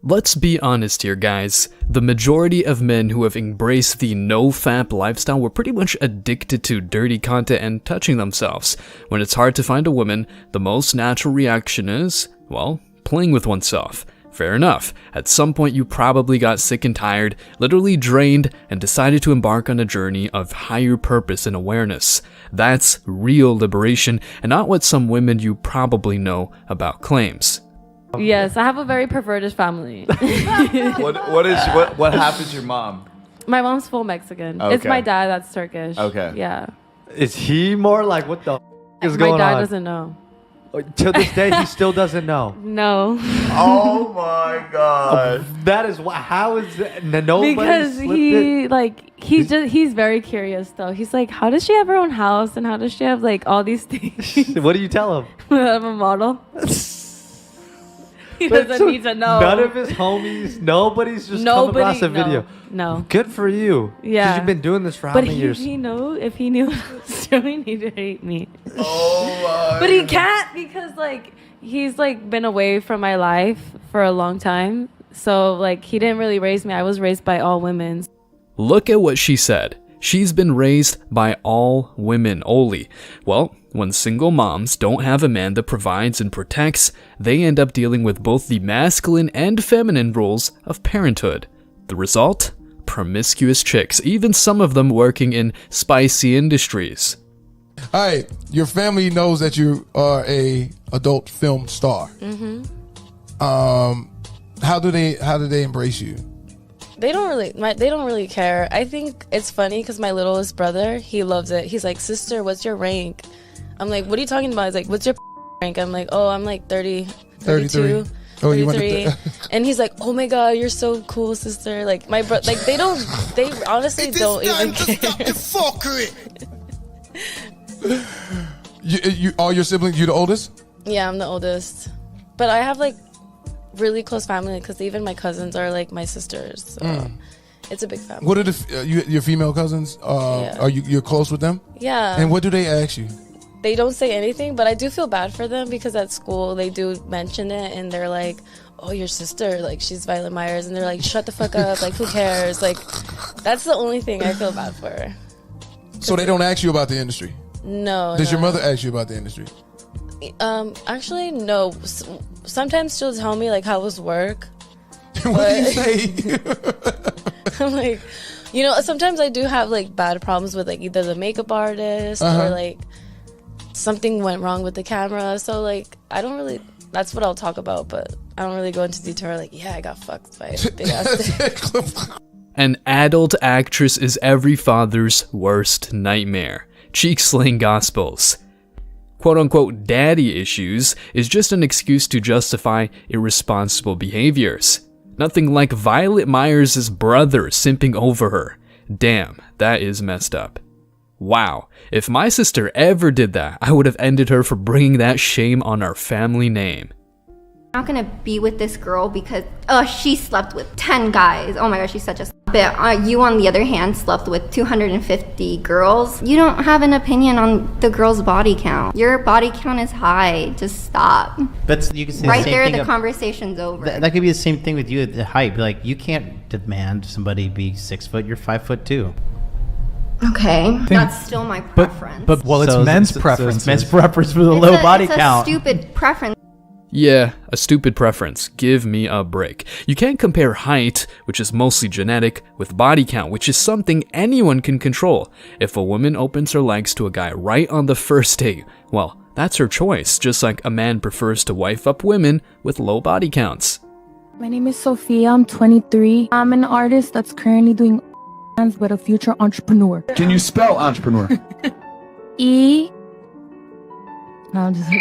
Let's be honest here, guys. The majority of men who have embraced the no-fap lifestyle were pretty much addicted to dirty content and touching themselves. When it's hard to find a woman, the most natural reaction is, well, playing with oneself. Fair enough. At some point you probably got sick and tired, literally drained, and decided to embark on a journey of higher purpose and awareness. That's real liberation, and not what some women you probably know about claims. Yes, I have a very perverted family. What happened to your mom? My mom's full Mexican. Okay. It's my dad that's Turkish. Okay. Yeah. Is he more like, what the is My going dad on? doesn't know. To this day, he still doesn't know. No. Oh my god. That is why. How is it? Nobody Because slipped it? he's very curious though. He's like, how does she have her own house and how does she have like all these things? What do you tell him? I'm a model. He doesn't need to know. None of his homies, nobody's just come across a video. No. Good for you. 'Cause Yeah. you've been doing this for how But many years? if he knew what I was doing, he'd hate me. Oh my. But he can't because like he's like been away from my life for a long time. So like he didn't really raise me. I was raised by all women. Look at what she said. She's been raised by all women only. Well, when single moms don't have a man that provides and protects, they end up dealing with both the masculine and feminine roles of parenthood. The result? Promiscuous chicks, even some of them working in spicy industries. All right, your family knows that you are a adult film star. How do they embrace you? They don't really care. I think it's funny because my littlest brother, he loves it. He's like, sister, what's your rank? I'm like, what are you talking about? He's like, what's your rank? I'm like, oh, I'm like 30, 32, 33. Oh, you went to 33. And he's like, oh my god, you're so cool, sister. Like my bro, like they honestly don't even care. You all your siblings, you the oldest? Yeah, I'm the oldest, but I have like really close family because even my cousins are like my sisters. So it's a big family. What are your female cousins? Yeah. Are you're close with them? Yeah. And what do they ask you? They don't say anything, but I do feel bad for them because at school they do mention it and they're like, oh, your sister, like she's Violet Myers, and they're like, shut the fuck up, like who cares? Like that's the only thing I feel bad for. So they don't ask you about the industry? No. Does your no. mother ask you about the industry? Actually, no. Sometimes she'll tell me like how was work. What do you say? I'm like, you know, sometimes I do have like bad problems with like either the makeup artist or like something went wrong with the camera. So like I don't really, that's what I'll talk about, but I don't really go into detail like, yeah, I got fucked by a big ass dick. An adult actress is every father's worst nightmare. Cheek-slaying gospels. Quote-unquote daddy issues is just an excuse to justify irresponsible behaviors. Nothing like Violet Myers' brother simping over her. Damn, that is messed up. Wow, if my sister ever did that, I would have ended her for bringing that shame on our family name. I'm not gonna be with this girl because she slept with 10 guys. Oh my gosh, she's such a but you on the other hand slept with 250 girls. You don't have an opinion on the girl's body count. Your body count is high. Just stop. But you can say Right the same there, thing the of- conversation's over. That could be the same thing with you at the height. Like you can't demand somebody be 6 foot. You're 5'2". Okay, that's still my preference. Well, it's men's preference. It's men's preference for the low body it's count. a stupid preference. Yeah, a stupid preference. Give me a break. You can't compare height, which is mostly genetic, with body count, which is something anyone can control. If a woman opens her legs to a guy right on the first date, well, that's her choice, just like a man prefers to wife up women with low body counts. My name is Sophia. I'm 23. I'm an artist that's currently doing but a future entrepreneur. Can you spell entrepreneur? E. No, I'm just. Oh,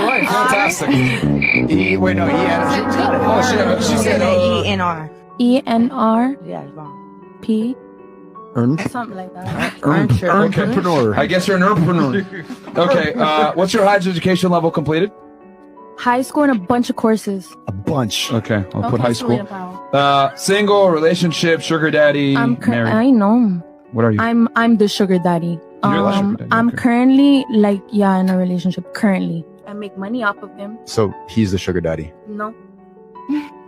right, fantastic. Wait, no, E-N-R. She said E-N-R. E-N-R. Yeah, it's wrong. P. Earn? Something like that. Entrepreneur. I guess you're an entrepreneur. Okay, what's your highest education level completed? High school and a bunch of courses. A bunch. Okay, I'll put high school. Selena Powell. Single, relationship, sugar daddy, married. I know. What are you? I'm the sugar daddy. You're the sugar daddy, I'm okay. currently in a relationship. Currently, I make money off of him. So he's the sugar daddy. No.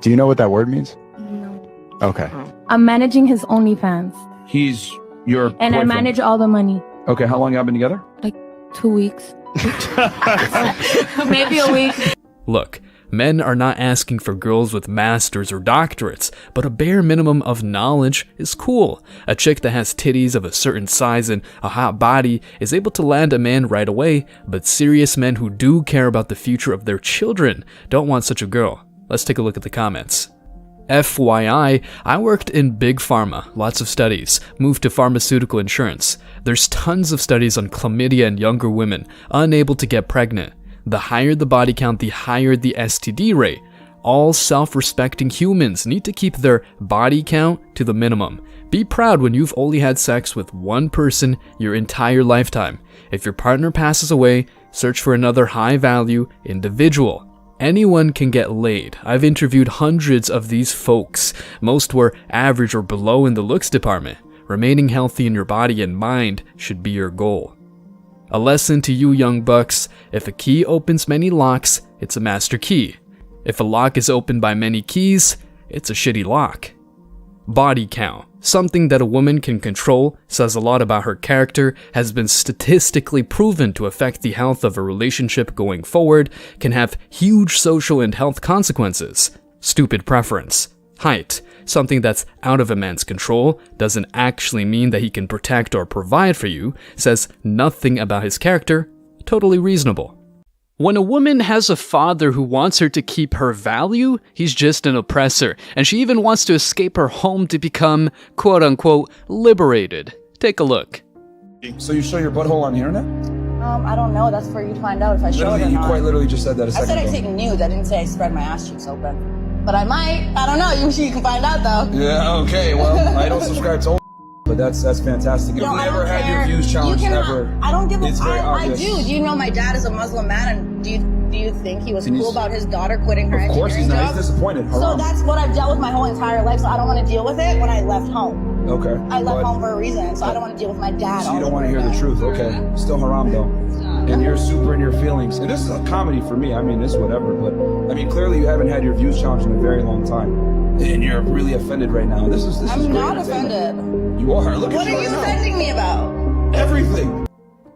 Do you know what that word means? No. Okay. I'm managing his OnlyFans. He's your And boyfriend. I manage all the money. Okay, how long y'all been together? Like 2 weeks. Maybe a week. Look, men are not asking for girls with masters or doctorates, but a bare minimum of knowledge is cool. A chick that has titties of a certain size and a hot body is able to land a man right away, but serious men who do care about the future of their children don't want such a girl. Let's take a look at the comments. FYI, I worked in big pharma, lots of studies, moved to pharmaceutical insurance. There's tons of studies on chlamydia in younger women, unable to get pregnant. The higher the body count, the higher the STD rate. All self-respecting humans need to keep their body count to the minimum. Be proud when you've only had sex with one person your entire lifetime. If your partner passes away, search for another high-value individual. Anyone can get laid. I've interviewed hundreds of these folks. Most were average or below in the looks department. Remaining healthy in your body and mind should be your goal. A lesson to you young bucks: if a key opens many locks, it's a master key. If a lock is opened by many keys, it's a shitty lock. Body count. Something that a woman can control, says a lot about her character, has been statistically proven to affect the health of a relationship going forward, can have huge social and health consequences. Stupid preference. Height. Something that's out of a man's control, doesn't actually mean that he can protect or provide for you, says nothing about his character, totally reasonable. When a woman has a father who wants her to keep her value, he's just an oppressor, and she even wants to escape her home to become, quote-unquote, liberated. Take a look. So you show your butthole on the internet? I don't know. That's for you to find out if I show it or You not. quite literally just said that a I second said I ago. take nudes. I didn't say I spread my ass cheeks open. But I might. I don't know. You can find out though. Yeah, okay, well, I don't subscribe to but that's fantastic. No, I've I never don't had care. your views challenged You cannot- ever. I don't give a It's very I obvious. do. Do you know my dad is a Muslim man, and do you think he was And cool he's- about his daughter quitting her Of course he's engineering not. job? He's disappointed. So Haram. that's what I've dealt with my whole entire life. So I don't want to deal with it when I left home. Okay. I left but- home for a reason, so I don't want to deal with my dad. So all you don't want to over hear the again. truth, okay. Still haram though. And you're super in your feelings. And this is a comedy for me. I mean, it's whatever. But I mean, clearly you haven't had your views challenged in a very long time. And you're really offended right now. This is I'm great not entertainment. offended. You are. Look What at are you you right now. offending me about? Everything.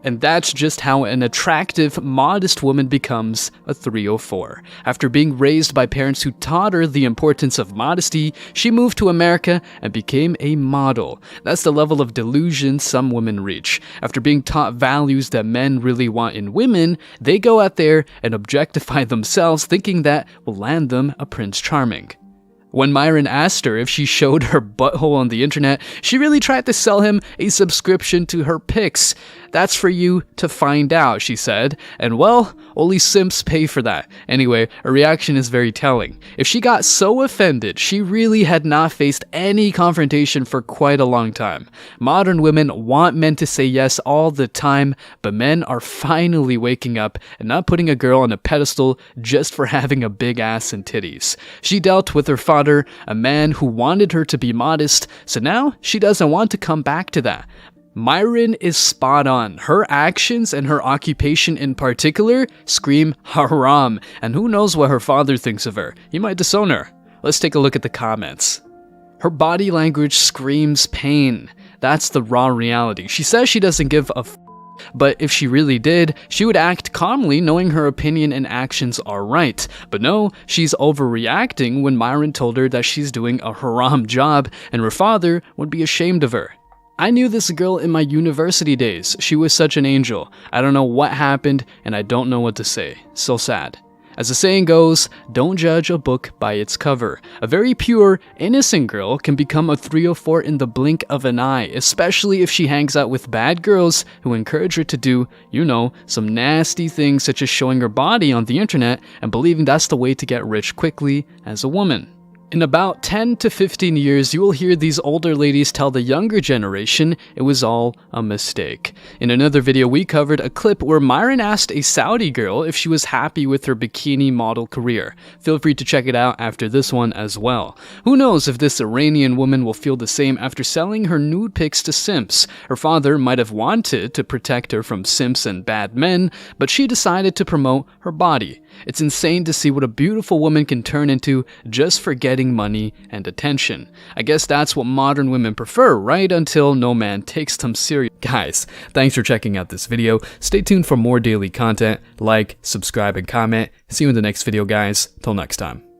And that's just how an attractive, modest woman becomes a 304. After being raised by parents who taught her the importance of modesty, she moved to America and became a model. That's the level of delusion some women reach. After being taught values that men really want in women, they go out there and objectify themselves, thinking that will land them a Prince Charming. When Myron asked her if she showed her butthole on the internet, she really tried to sell him a subscription to her pics. That's for you to find out, she said. And well, only simps pay for that. Anyway, her reaction is very telling. If she got so offended, she really had not faced any confrontation for quite a long time. Modern women want men to say yes all the time, but men are finally waking up and not putting a girl on a pedestal just for having a big ass and titties. She dealt with her father, a man who wanted her to be modest, so now she doesn't want to come back to that. Myron is spot on. Her actions and her occupation in particular scream haram, and who knows what her father thinks of her. He might disown her. Let's take a look at the comments. Her body language screams pain. That's the raw reality. She says she doesn't give a but if she really did, she would act calmly knowing her opinion and actions are right. But no, she's overreacting when Myron told her that she's doing a haram job and her father would be ashamed of her. I knew this girl in my university days. She was such an angel. I don't know what happened and I don't know what to say. So sad. As the saying goes, don't judge a book by its cover. A very pure, innocent girl can become a 304 in the blink of an eye, especially if she hangs out with bad girls who encourage her to do, some nasty things such as showing her body on the internet and believing that's the way to get rich quickly as a woman. In about 10 to 15 years, you will hear these older ladies tell the younger generation it was all a mistake. In another video, we covered a clip where Myron asked a Saudi girl if she was happy with her bikini model career. Feel free to check it out after this one as well. Who knows if this Iranian woman will feel the same after selling her nude pics to simps. Her father might have wanted to protect her from simps and bad men, but she decided to promote her body. It's insane to see what a beautiful woman can turn into just for getting money and attention. I guess that's what modern women prefer, right? Until no man takes them serious. Guys, thanks for checking out this video. Stay tuned for more daily content. Like, subscribe, and comment. See you in the next video, guys. Till next time.